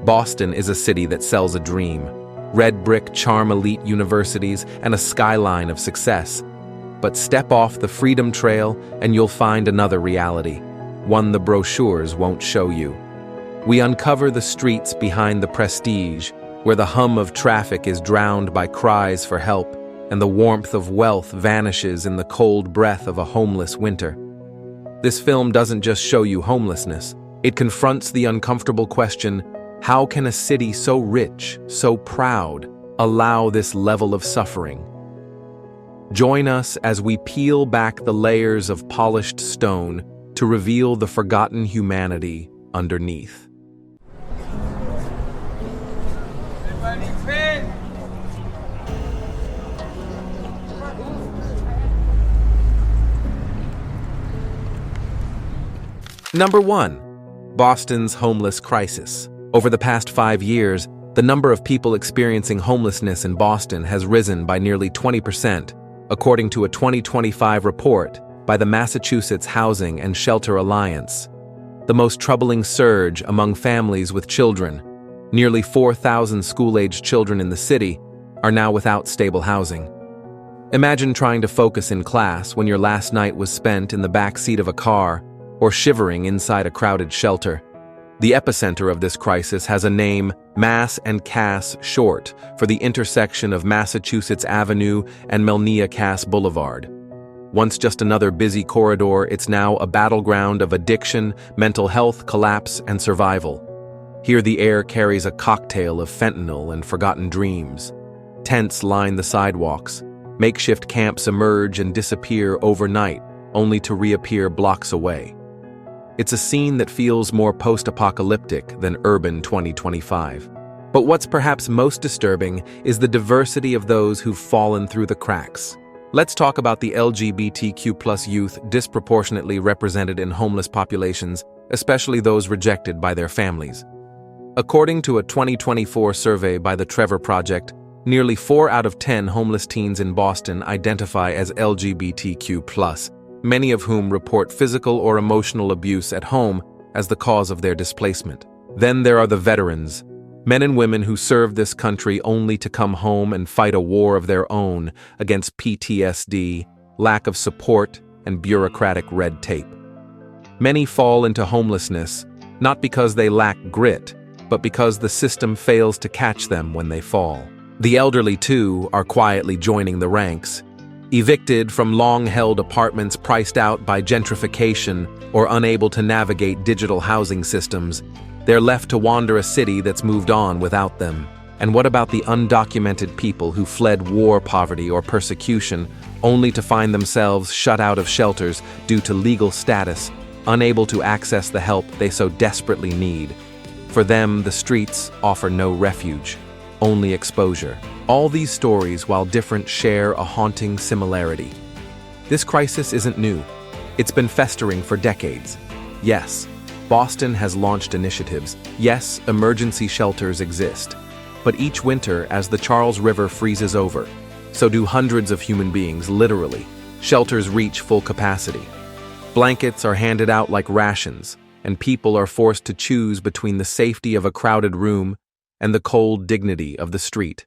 Boston is a city that sells a dream. Red brick charm elite universities and a skyline of success. But step off the Freedom Trail and you'll find another reality, one the brochures won't show you. We uncover the streets behind the prestige, where the hum of traffic is drowned by cries for help, and the warmth of wealth vanishes in the cold breath of a homeless winter. This film doesn't just show you homelessness, it confronts the uncomfortable question, how can a city so rich, so proud, allow this level of suffering? Join us as we peel back the layers of polished stone to reveal the forgotten humanity underneath. Number 1. Boston's homeless crisis. Over the past 5 years, the number of people experiencing homelessness in Boston has risen by nearly 20%, according to a 2025 report by the Massachusetts Housing and Shelter Alliance. The most troubling surge among families with children, nearly 4,000 school-aged children in the city, are now without stable housing. Imagine trying to focus in class when your last night was spent in the back seat of a car or shivering inside a crowded shelter. The epicenter of this crisis has a name, Mass and Cass short, for the intersection of Massachusetts Avenue and Melnia Cass Boulevard. Once just another busy corridor, it's now a battleground of addiction, mental health, collapse, and survival. Here the air carries a cocktail of fentanyl and forgotten dreams. Tents line the sidewalks. Makeshift camps emerge and disappear overnight, only to reappear blocks away. It's a scene that feels more post-apocalyptic than urban 2025. But what's perhaps most disturbing is the diversity of those who've fallen through the cracks. Let's talk about the LGBTQ+ youth disproportionately represented in homeless populations, especially those rejected by their families. According to a 2024 survey by the Trevor Project, nearly 4 out of 10 homeless teens in Boston identify as LGBTQ+, many of whom report physical or emotional abuse at home as the cause of their displacement. Then there are the veterans, men and women who served this country only to come home and fight a war of their own against PTSD, lack of support, and bureaucratic red tape. Many fall into homelessness, not because they lack grit, but because the system fails to catch them when they fall. The elderly, too, are quietly joining the ranks. Evicted from long-held apartments priced out by gentrification or unable to navigate digital housing systems, they're left to wander a city that's moved on without them. And what about the undocumented people who fled war, poverty, or persecution, only to find themselves shut out of shelters due to legal status, unable to access the help they so desperately need? For them, the streets offer no refuge, only exposure. All these stories, while different, share a haunting similarity. This crisis isn't new. It's been festering for decades. Yes, Boston has launched initiatives. Yes, emergency shelters exist. But each winter, as the Charles River freezes over, so do hundreds of human beings, literally. Shelters reach full capacity. Blankets are handed out like rations, and people are forced to choose between the safety of a crowded room and the cold dignity of the street.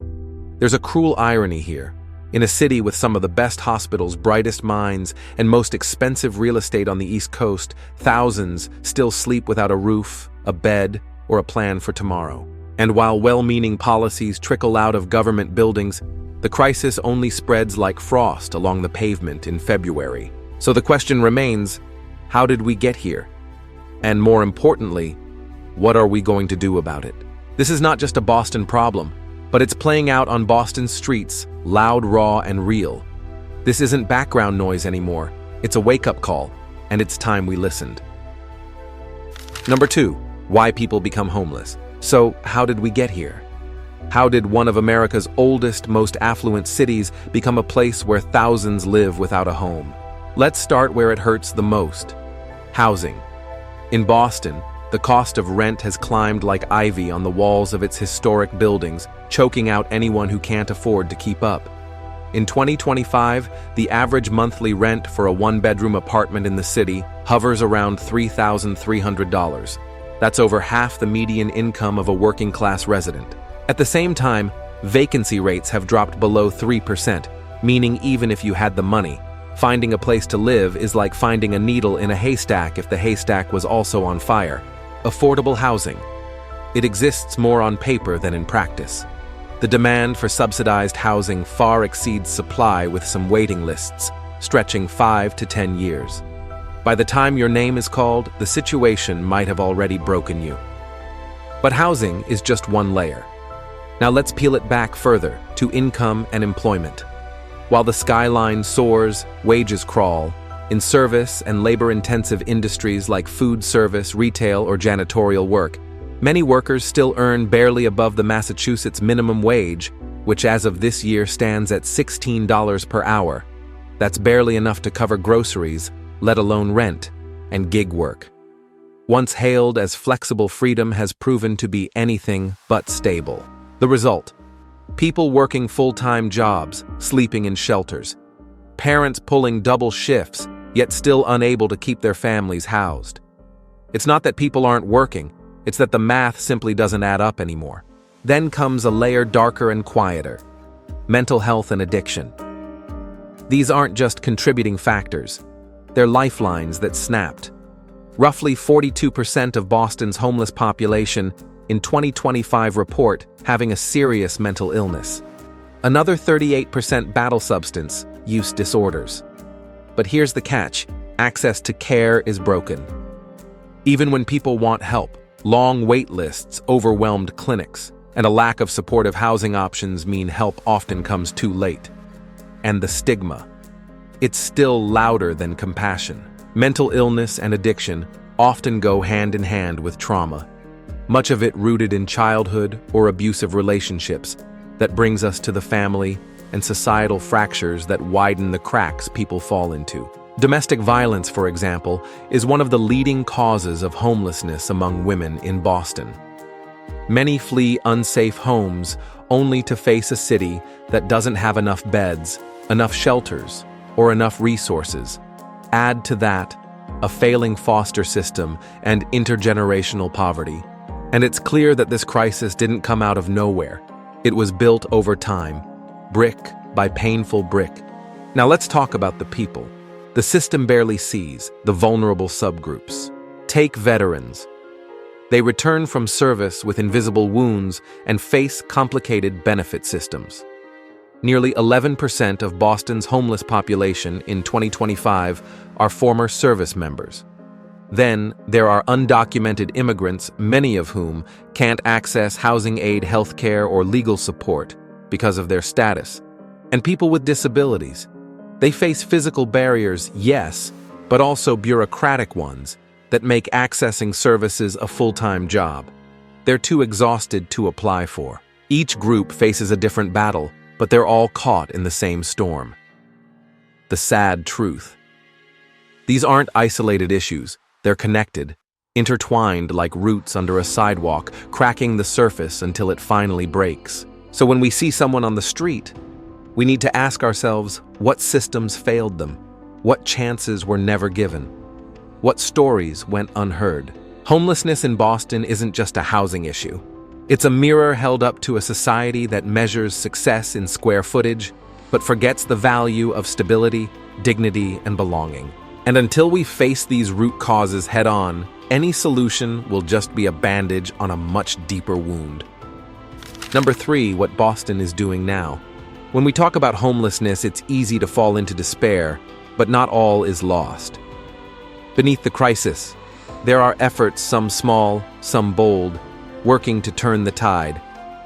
There's a cruel irony here. In a city with some of the best hospitals, brightest minds, and most expensive real estate on the East Coast, thousands still sleep without a roof, a bed, or a plan for tomorrow. And while well-meaning policies trickle out of government buildings, the crisis only spreads like frost along the pavement in February. So the question remains, how did we get here? And more importantly, what are we going to do about it? This is not just a Boston problem, but it's playing out on Boston's streets, loud, raw, and real. This isn't background noise anymore. It's a wake-up call, and it's time we listened. Number 2, why people become homeless. So, how did we get here? How did one of America's oldest, most affluent cities become a place where thousands live without a home? Let's start where it hurts the most. Housing. In Boston, the cost of rent has climbed like ivy on the walls of its historic buildings, choking out anyone who can't afford to keep up. In 2025, the average monthly rent for a one-bedroom apartment in the city hovers around $3,300. That's over half the median income of a working-class resident. At the same time, vacancy rates have dropped below 3%, meaning even if you had the money, finding a place to live is like finding a needle in a haystack if the haystack was also on fire. Affordable housing. It exists more on paper than in practice. The demand for subsidized housing far exceeds supply, with some waiting lists stretching 5 to 10 years. By the time your name is called, the situation might have already broken you. But housing is just one layer. Now let's peel it back further to income and employment. While the skyline soars, wages crawl. In service and labor-intensive industries like food service, retail, or janitorial work, many workers still earn barely above the Massachusetts minimum wage, which as of this year stands at $16 per hour. That's barely enough to cover groceries, let alone rent, and gig work. Once hailed as flexible freedom has proven to be anything but stable. The result: people working full-time jobs, sleeping in shelters. Parents pulling double shifts, yet still unable to keep their families housed. It's not that people aren't working, it's that the math simply doesn't add up anymore. Then comes a layer darker and quieter: mental health and addiction. These aren't just contributing factors, they're lifelines that snapped. Roughly 42% of Boston's homeless population in 2025 report having a serious mental illness. Another 38% battle substance use disorders. But here's the catch: access to care is broken. Even when people want help, long wait lists, overwhelmed clinics, and a lack of supportive housing options mean help often comes too late. And the stigma. It's still louder than compassion. Mental illness and addiction often go hand in hand with trauma, much of it rooted in childhood or abusive relationships. That brings us to the family and societal fractures that widen the cracks people fall into. Domestic violence, for example, is one of the leading causes of homelessness among women in Boston. Many flee unsafe homes only to face a city that doesn't have enough beds, enough shelters, or enough resources. Add to that a failing foster system and intergenerational poverty, and it's clear that this crisis didn't come out of nowhere. It was built over time, brick by painful brick. Now let's talk about the people. The system barely sees the vulnerable subgroups. Take veterans. They return from service with invisible wounds and face complicated benefit systems. Nearly 11% of Boston's homeless population in 2025 are former service members. Then, there are undocumented immigrants, many of whom can't access housing aid, healthcare, or legal support because of their status. And people with disabilities. They face physical barriers, yes, but also bureaucratic ones that make accessing services a full-time job. They're too exhausted to apply for. Each group faces a different battle, but they're all caught in the same storm. The sad truth. These aren't isolated issues. They're connected, intertwined like roots under a sidewalk, cracking the surface until it finally breaks. So when we see someone on the street, we need to ask ourselves what systems failed them, what chances were never given, what stories went unheard. Homelessness in Boston isn't just a housing issue. It's a mirror held up to a society that measures success in square footage, but forgets the value of stability, dignity, and belonging. And until we face these root causes head-on, any solution will just be a bandage on a much deeper wound. Number 3, what Boston is doing now. When we talk about homelessness, it's easy to fall into despair, but not all is lost. Beneath the crisis, there are efforts, some small, some bold, working to turn the tide.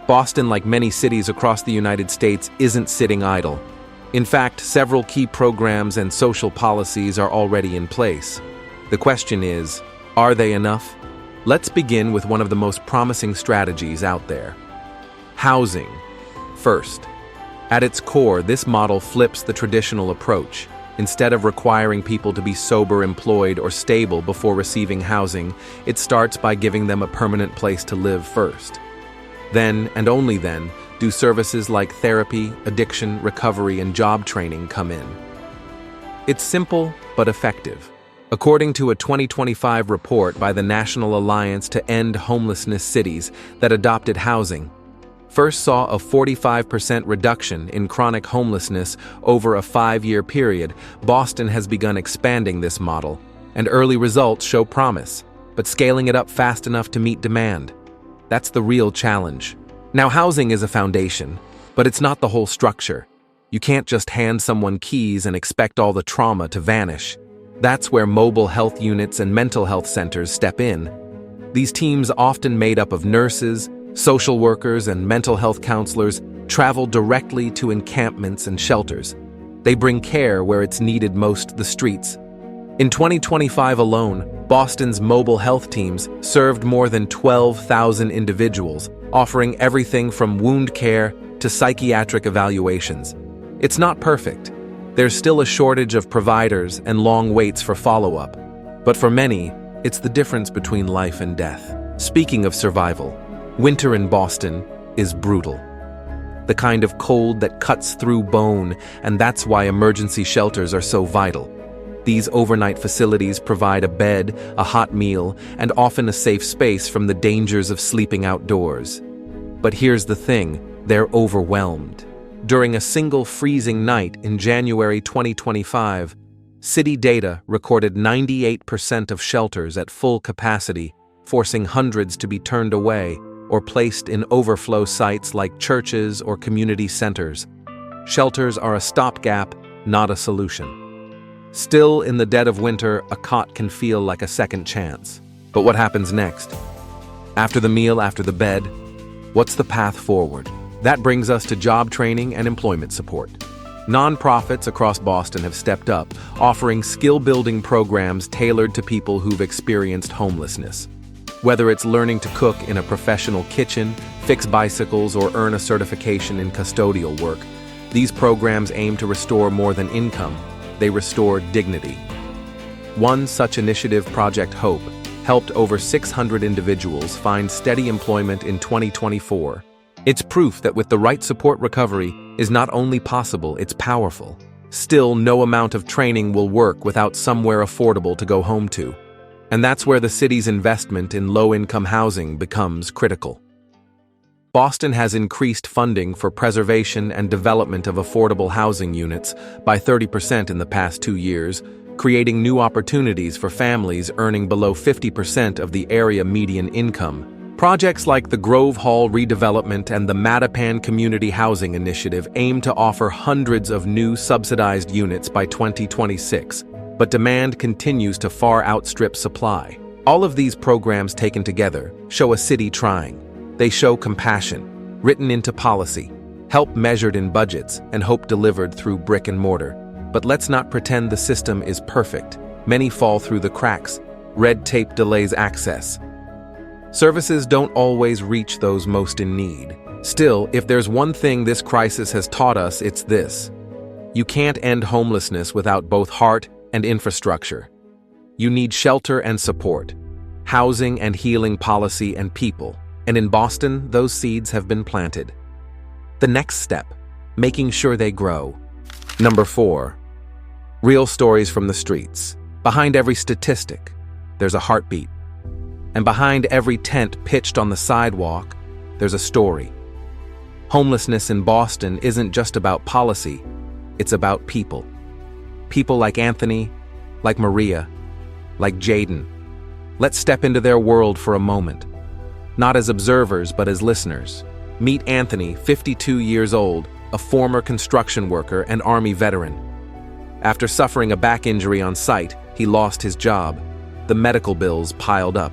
Boston, like many cities across the United States, isn't sitting idle. In fact, several key programs and social policies are already in place. The question is, are they enough? Let's begin with one of the most promising strategies out there. Housing. First. At its core, this model flips the traditional approach. Instead of requiring people to be sober, employed, or stable before receiving housing, it starts by giving them a permanent place to live first. Then, and only then, do services like therapy, addiction, recovery, and job training come in. It's simple but effective. According to a 2025 report by the National Alliance to End Homelessness, cities that adopted housing first saw a 45% reduction in chronic homelessness over a 5-year period. Boston has begun expanding this model, and early results show promise, but scaling it up fast enough to meet demand. That's the real challenge. Now, housing is a foundation, but it's not the whole structure. You can't just hand someone keys and expect all the trauma to vanish. That's where mobile health units and mental health centers step in. These teams, often made up of nurses, social workers, and mental health counselors, travel directly to encampments and shelters. They bring care where it's needed most: the streets. In 2025 alone, Boston's mobile health teams served more than 12,000 individuals, offering everything from wound care to psychiatric evaluations. It's not perfect. There's still a shortage of providers and long waits for follow-up. But for many, it's the difference between life and death. Speaking of survival, winter in Boston is brutal. The kind of cold that cuts through bone, and that's why emergency shelters are so vital. These overnight facilities provide a bed, a hot meal, and often a safe space from the dangers of sleeping outdoors. But here's the thing, they're overwhelmed. During a single freezing night in January 2025, city data recorded 98% of shelters at full capacity, forcing hundreds to be turned away or placed in overflow sites like churches or community centers. Shelters are a stopgap, not a solution. Still, in the dead of winter, a cot can feel like a second chance. But what happens next? After the meal, after the bed, what's the path forward? That brings us to job training and employment support. Nonprofits across Boston have stepped up, offering skill-building programs tailored to people who've experienced homelessness. Whether it's learning to cook in a professional kitchen, fix bicycles, or earn a certification in custodial work, these programs aim to restore more than income. They restore dignity. One such initiative, Project Hope, helped over 600 individuals find steady employment in 2024. It's proof that with the right support, recovery is not only possible, it's powerful. Still, no amount of training will work without somewhere affordable to go home to. And that's where the city's investment in low-income housing becomes critical. Boston has increased funding for preservation and development of affordable housing units by 30% in the past 2 years, creating new opportunities for families earning below 50% of the area median income. Projects like the Grove Hall redevelopment and the Mattapan Community Housing Initiative aim to offer hundreds of new subsidized units by 2026, but demand continues to far outstrip supply. All of these programs taken together show a city trying. They show compassion, written into policy, help measured in budgets, and hope delivered through brick and mortar. But let's not pretend the system is perfect. Many fall through the cracks. Red tape delays access. Services don't always reach those most in need. Still, if there's one thing this crisis has taught us, it's this. You can't end homelessness without both heart and infrastructure. You need shelter and support, housing and healing policy and people. And in Boston, those seeds have been planted. The next step, making sure they grow. Number 4, real stories from the streets. Behind every statistic, there's a heartbeat. And behind every tent pitched on the sidewalk, there's a story. Homelessness in Boston isn't just about policy, it's about people. People like Anthony, like Maria, like Jaden. Let's step into their world for a moment. Not as observers, but as listeners. Meet Anthony, 52 years old, a former construction worker and Army veteran. After suffering a back injury on site, he lost his job. The medical bills piled up.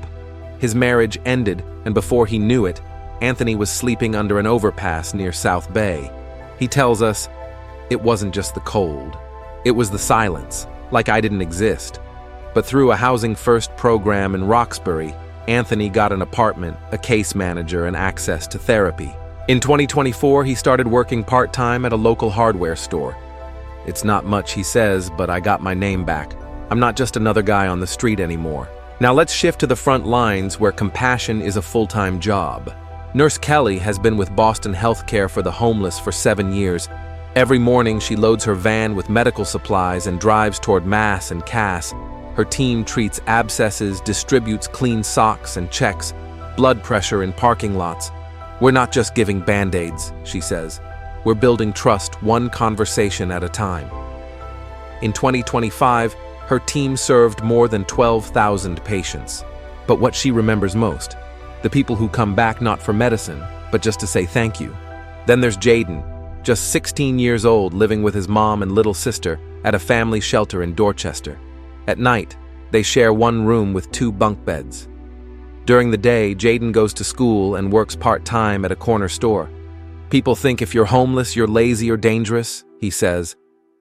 His marriage ended, and before he knew it, Anthony was sleeping under an overpass near South Bay. He tells us, it wasn't just the cold. It was the silence, like I didn't exist. But through a Housing First program in Roxbury, Anthony got an apartment, a case manager, and access to therapy. In 2024, he started working part-time at a local hardware store. It's not much, he says, but I got my name back. I'm not just another guy on the street anymore. Now let's shift to the front lines where compassion is a full-time job. Nurse Kelly has been with Boston Healthcare for the Homeless for 7 years. Every morning she loads her van with medical supplies and drives toward Mass and Cass. Her team treats abscesses, distributes clean socks, and checks blood pressure in parking lots. "We're not just giving band-aids," she says. "We're building trust one conversation at a time." In 2025, her team served more than 12,000 patients. But what she remembers most, the people who come back not for medicine, but just to say thank you. Then there's Jaden, just 16 years old, living with his mom and little sister at a family shelter in Dorchester. At night, they share one room with 2 bunk beds. During the day, Jaden goes to school and works part-time at a corner store. "People think if you're homeless, you're lazy or dangerous," he says.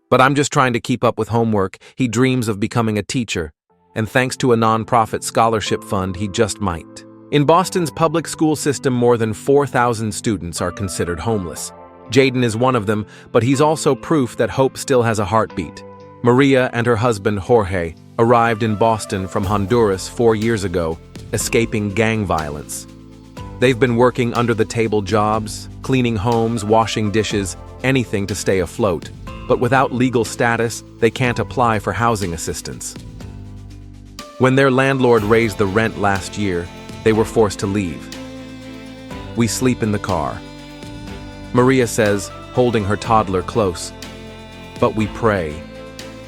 "But I'm just trying to keep up with homework." He dreams of becoming a teacher, and thanks to a nonprofit scholarship fund, he just might. In Boston's public school system, more than 4,000 students are considered homeless. Jaden is one of them, but he's also proof that hope still has a heartbeat. Maria and her husband, Jorge, arrived in Boston from Honduras 4 years ago, escaping gang violence. They've been working under-the-table jobs, cleaning homes, washing dishes, anything to stay afloat. But without legal status, they can't apply for housing assistance. When their landlord raised the rent last year, they were forced to leave. "We sleep in the car," Maria says, holding her toddler close. "But we pray.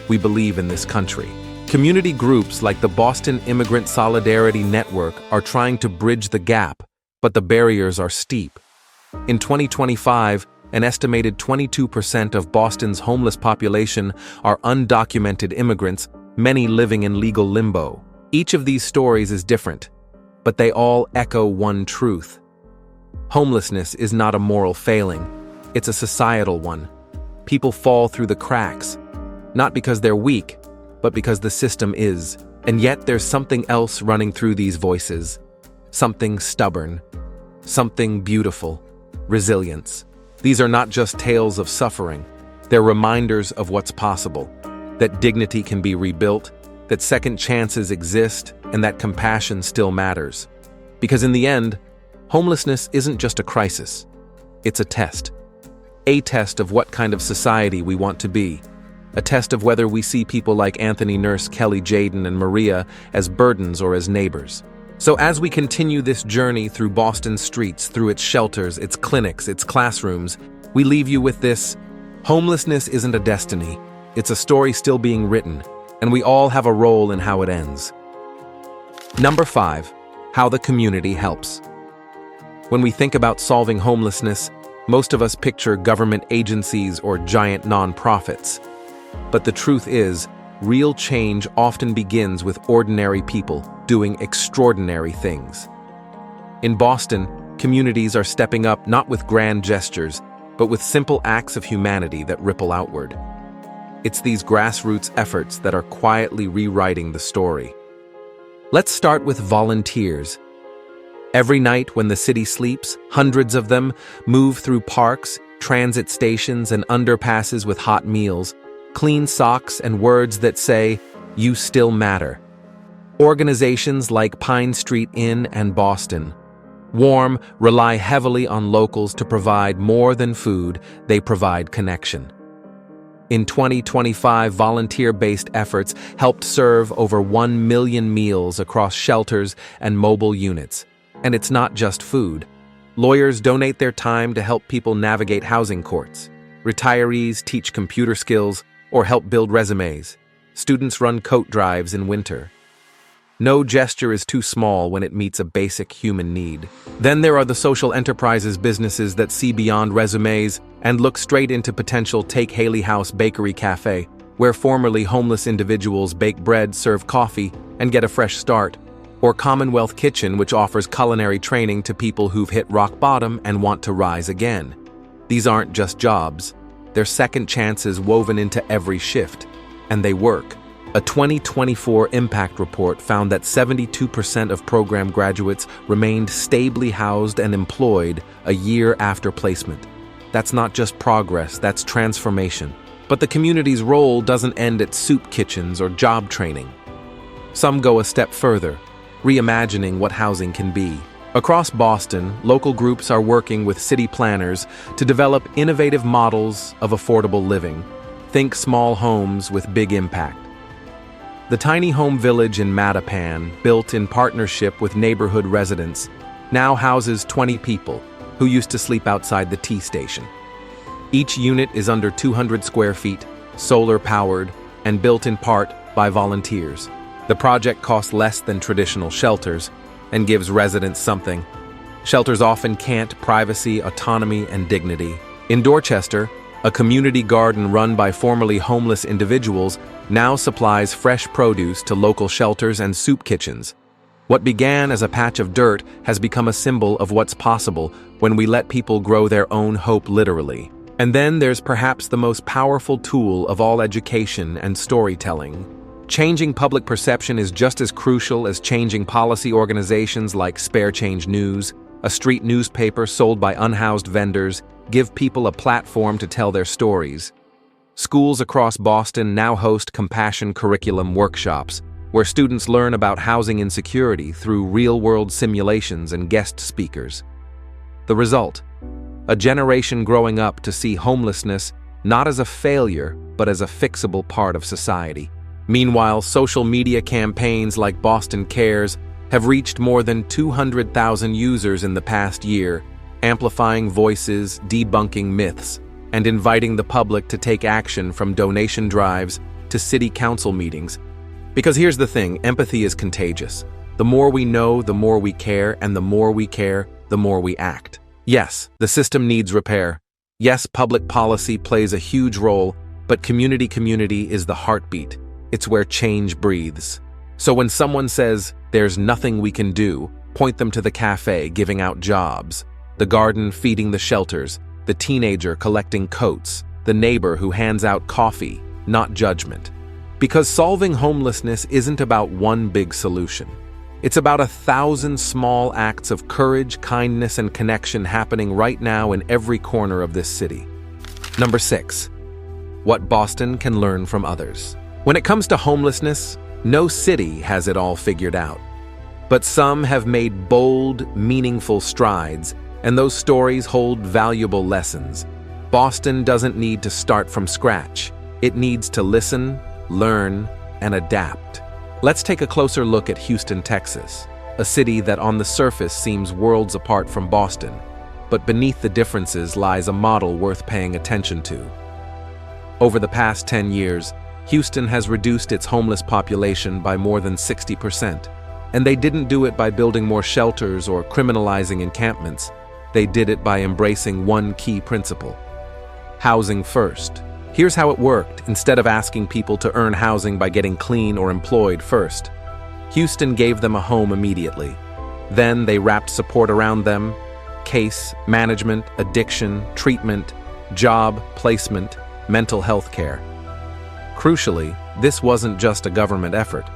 We believe in this country." Community groups like the Boston Immigrant Solidarity Network are trying to bridge the gap, but the barriers are steep. In 2025, an estimated 22% of Boston's homeless population are undocumented immigrants, many living in legal limbo. Each of these stories is different, but they all echo one truth. Homelessness is not a moral failing, it's a societal one. People fall through the cracks, not because they're weak, but because the system is. And yet there's something else running through these voices. Something stubborn, something beautiful, resilience. These are not just tales of suffering, they're reminders of what's possible, that dignity can be rebuilt, that second chances exist, and that compassion still matters. Because in the end, homelessness isn't just a crisis, it's a test of what kind of society we want to be, a test of whether we see people like Anthony, Nurse, Kelly, Jaden, and Maria as burdens or as neighbors. So as we continue this journey through Boston's streets, through its shelters, its clinics, its classrooms, we leave you with this: homelessness isn't a destiny, it's a story still being written, and we all have a role in how it ends. Number 5, how the community helps. When we think about solving homelessness, most of us picture government agencies or giant nonprofits. But the truth is, real change often begins with ordinary people doing extraordinary things. In Boston, communities are stepping up not with grand gestures, but with simple acts of humanity that ripple outward. It's these grassroots efforts that are quietly rewriting the story. Let's start with volunteers. Every night when the city sleeps, hundreds of them move through parks, transit stations, and underpasses with hot meals, clean socks, and words that say, "You still matter." Organizations like Pine Street Inn and Boston Warm rely heavily on locals to provide more than food, they provide connection. In 2025, volunteer-based efforts helped serve over 1 million meals across shelters and mobile units. And it's not just food. Lawyers donate their time to help people navigate housing courts. Retirees teach computer skills or help build resumes. Students run coat drives in winter. No gesture is too small when it meets a basic human need. Then there are the social enterprises businesses that see beyond resumes and look straight into potential. Take Haley House Bakery Cafe, where formerly homeless individuals bake bread, serve coffee, and get a fresh start. Or Commonwealth Kitchen, which offers culinary training to people who've hit rock bottom and want to rise again. These aren't just jobs. They're second chances woven into every shift. And they work. A 2024 impact report found that 72% of program graduates remained stably housed and employed a year after placement. That's not just progress, that's transformation. But the community's role doesn't end at soup kitchens or job training. Some go a step further, reimagining what housing can be. Across Boston, local groups are working with city planners to develop innovative models of affordable living. Think small homes with big impact. The tiny home village in Mattapan, built in partnership with neighborhood residents, now houses 20 people who used to sleep outside the T station. Each unit is under 200 square feet, solar-powered, and built in part by volunteers. The project costs less than traditional shelters and gives residents something. Shelters often can't: privacy, autonomy, and dignity. In Dorchester, a community garden run by formerly homeless individuals now supplies fresh produce to local shelters and soup kitchens. What began as a patch of dirt has become a symbol of what's possible when we let people grow their own hope literally. And then there's perhaps the most powerful tool of all: education and storytelling. Changing public perception is just as crucial as changing policy. Organizations like Spare Change News, a street newspaper sold by unhoused vendors, give people a platform to tell their stories. Schools across Boston now host compassion curriculum workshops, where students learn about housing insecurity through real-world simulations and guest speakers. The result: a generation growing up to see homelessness not as a failure, but as a fixable part of society. Meanwhile, social media campaigns like Boston Cares have reached more than 200,000 users in the past year, amplifying voices, debunking myths, and inviting the public to take action, from donation drives to city council meetings. Because here's the thing: empathy is contagious. The more we know, the more we care, and the more we care, the more we act. Yes, the system needs repair. Yes, public policy plays a huge role, but community is the heartbeat. It's where change breathes. So when someone says, "There's nothing we can do," point them to the cafe giving out jobs, the garden feeding the shelters, the teenager collecting coats, the neighbor who hands out coffee, not judgment. Because solving homelessness isn't about one big solution. It's about 1,000 small acts of courage, kindness, and connection happening right now in every corner of this city. Number 6. What Boston can learn from others. When it comes to homelessness, no city has it all figured out. But some have made bold, meaningful strides, and those stories hold valuable lessons. Boston doesn't need to start from scratch. It needs to listen, learn, and adapt. Let's take a closer look at Houston, Texas, a city that on the surface seems worlds apart from Boston, but beneath the differences lies a model worth paying attention to. Over the past 10 years, Houston has reduced its homeless population by more than 60%. And they didn't do it by building more shelters or criminalizing encampments. They did it by embracing one key principle: housing first. Here's how it worked. Instead of asking people to earn housing by getting clean or employed first, Houston gave them a home immediately. Then they wrapped support around them: case management, addiction treatment, job placement, mental health care. Crucially, this wasn't just a government effort.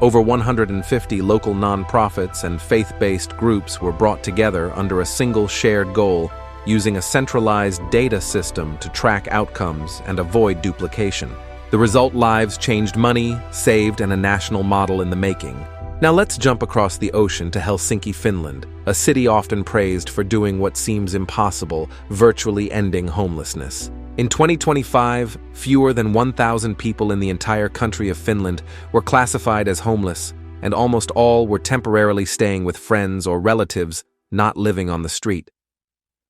Over 150 local nonprofits and faith-based groups were brought together under a single shared goal, using a centralized data system to track outcomes and avoid duplication. The result: lives changed, money saved, and a national model in the making. Now let's jump across the ocean to Helsinki, Finland, a city often praised for doing what seems impossible: virtually ending homelessness. In 2025, fewer than 1,000 people in the entire country of Finland were classified as homeless, and almost all were temporarily staying with friends or relatives, not living on the street.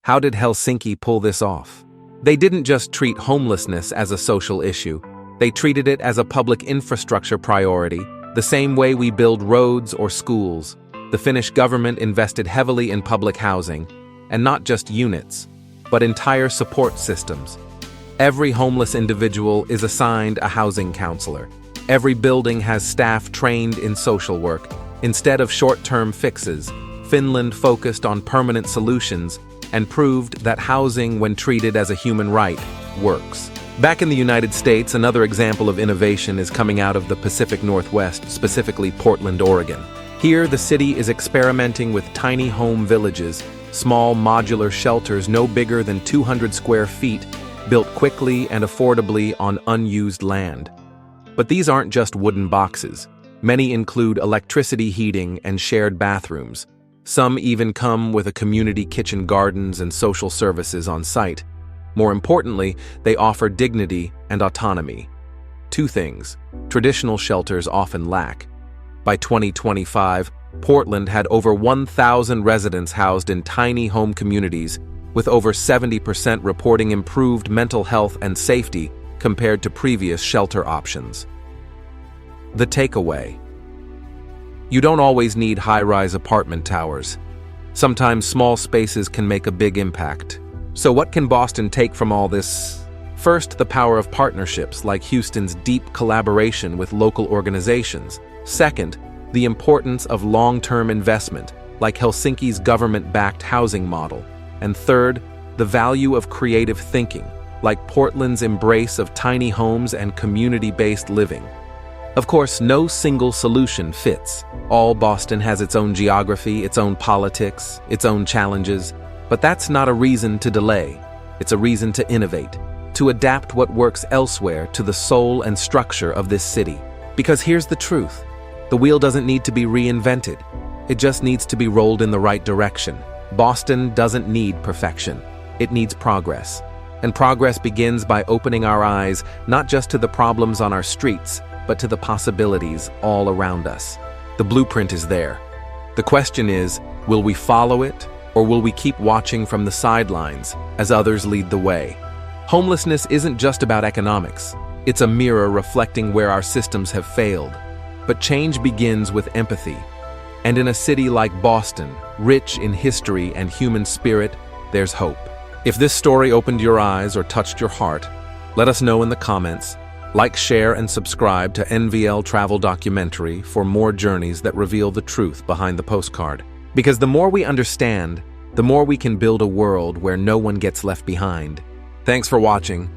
How did Helsinki pull this off? They didn't just treat homelessness as a social issue. They treated it as a public infrastructure priority, the same way we build roads or schools. The Finnish government invested heavily in public housing, and not just units, but entire support systems. Every homeless individual is assigned a housing counselor. Every building has staff trained in social work. Instead of short-term fixes, Finland focused on permanent solutions and proved that housing, when treated as a human right, works. Back in the United States, another example of innovation is coming out of the Pacific Northwest, specifically Portland, Oregon. Here, the city is experimenting with tiny home villages, small modular shelters no bigger than 200 square feet, built quickly and affordably on unused land. But these aren't just wooden boxes. Many include electricity, heating, and shared bathrooms. Some even come with a community kitchen, gardens, and social services on site. More importantly, they offer dignity and autonomy. Two things traditional shelters often lack. By 2025, Portland had over 1,000 residents housed in tiny home communities, with over 70% reporting improved mental health and safety compared to previous shelter options. The takeaway: you don't always need high-rise apartment towers. Sometimes small spaces can make a big impact. So what can Boston take from all this? First, the power of partnerships, like Houston's deep collaboration with local organizations. Second, the importance of long-term investment, like Helsinki's government-backed housing model. And third, the value of creative thinking, like Portland's embrace of tiny homes and community-based living. Of course, no single solution fits. All Boston has its own geography, its own politics, its own challenges, but that's not a reason to delay. It's a reason to innovate, to adapt what works elsewhere to the soul and structure of this city. Because here's the truth: the wheel doesn't need to be reinvented. It just needs to be rolled in the right direction. Boston doesn't need perfection. It needs progress. And progress begins by opening our eyes not just to the problems on our streets, but to the possibilities all around us. The blueprint is there. The question is, will we follow it, or will we keep watching from the sidelines as others lead the way? Homelessness isn't just about economics. It's a mirror reflecting where our systems have failed. But change begins with empathy. And in a city like Boston, rich in history and human spirit, there's hope. If this story opened your eyes or touched your heart, let us know in the comments. Like, share, and subscribe to NVL Travel Documentary for more journeys that reveal the truth behind the postcard. Because the more we understand, the more we can build a world where no one gets left behind. Thanks for watching.